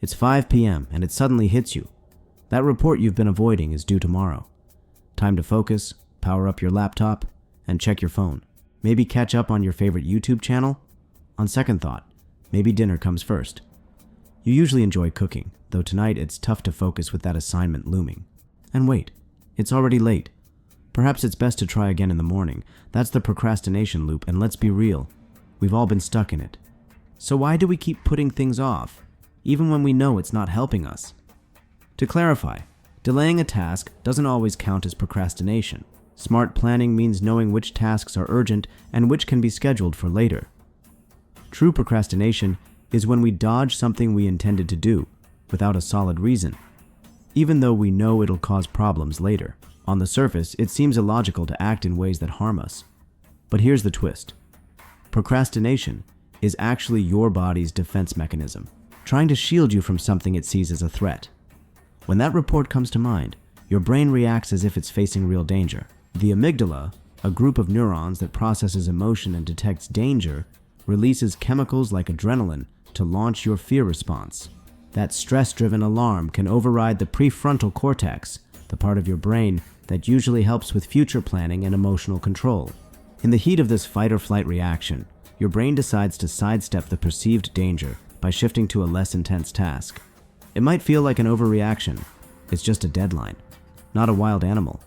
It's 5 p.m. and it suddenly hits you. That report you've been avoiding is due tomorrow. Time to focus, power up your laptop, and check your phone. Maybe catch up on your favorite YouTube channel? On second thought, maybe dinner comes first. You usually enjoy cooking, though tonight it's tough to focus with that assignment looming. And wait, it's already late. Perhaps it's best to try again in the morning. That's the procrastination loop, and let's be real, we've all been stuck in it. So why do we keep putting things off, even when we know it's not helping us? To clarify, delaying a task doesn't always count as procrastination. Smart planning means knowing which tasks are urgent and which can be scheduled for later. True procrastination is when we dodge something we intended to do without a solid reason, even though we know it'll cause problems later. On the surface, it seems illogical to act in ways that harm us. But here's the twist. Procrastination is actually your body's defense mechanism, trying to shield you from something it sees as a threat. When that report comes to mind, your brain reacts as if it's facing real danger. The amygdala, a group of neurons that processes emotion and detects danger, releases chemicals like adrenaline to launch your fear response. That stress-driven alarm can override the prefrontal cortex, the part of your brain that usually helps with future planning and emotional control. In the heat of this fight-or-flight reaction, your brain decides to sidestep the perceived danger by shifting to a less intense task. It might feel like an overreaction. It's just a deadline, not a wild animal.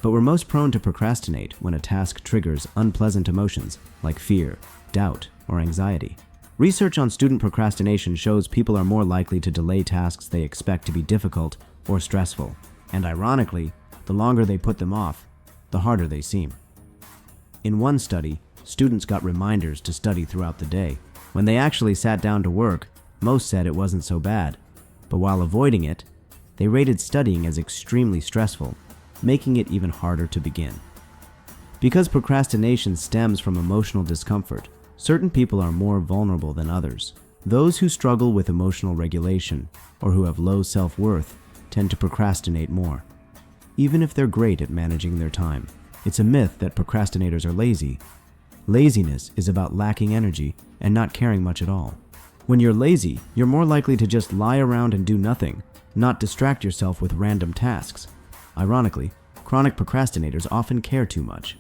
But we're most prone to procrastinate when a task triggers unpleasant emotions like fear, doubt, or anxiety. Research on student procrastination shows people are more likely to delay tasks they expect to be difficult or stressful. And ironically, the longer they put them off, the harder they seem. In one study, students got reminders to study throughout the day. When they actually sat down to work, most said it wasn't so bad. But while avoiding it, they rated studying as extremely stressful, making it even harder to begin. Because procrastination stems from emotional discomfort, certain people are more vulnerable than others. Those who struggle with emotional regulation or who have low self-worth tend to procrastinate more, even if they're great at managing their time. It's a myth that procrastinators are lazy. Laziness is about lacking energy and not caring much at all. When you're lazy, you're more likely to just lie around and do nothing, not distract yourself with random tasks. Ironically, chronic procrastinators often care too much.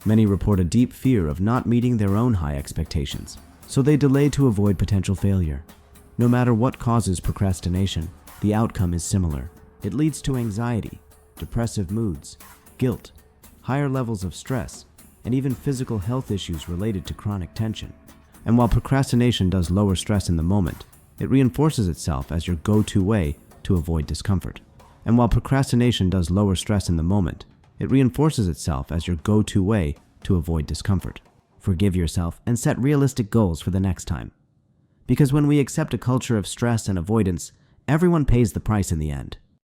Many report a deep fear of not meeting their own high expectations, so they delay to avoid potential failure. No matter what causes procrastination, the outcome is similar. It leads to anxiety, depressive moods, guilt, higher levels of stress, and even physical health issues related to chronic tension. And while procrastination does lower stress in the moment, it reinforces itself as your go-to way to avoid discomfort. And while procrastination does lower stress in the moment, it reinforces itself as your go-to way to avoid discomfort. Forgive yourself and set realistic goals for the next time. Because when we accept a culture of stress and avoidance, everyone pays the price in the end.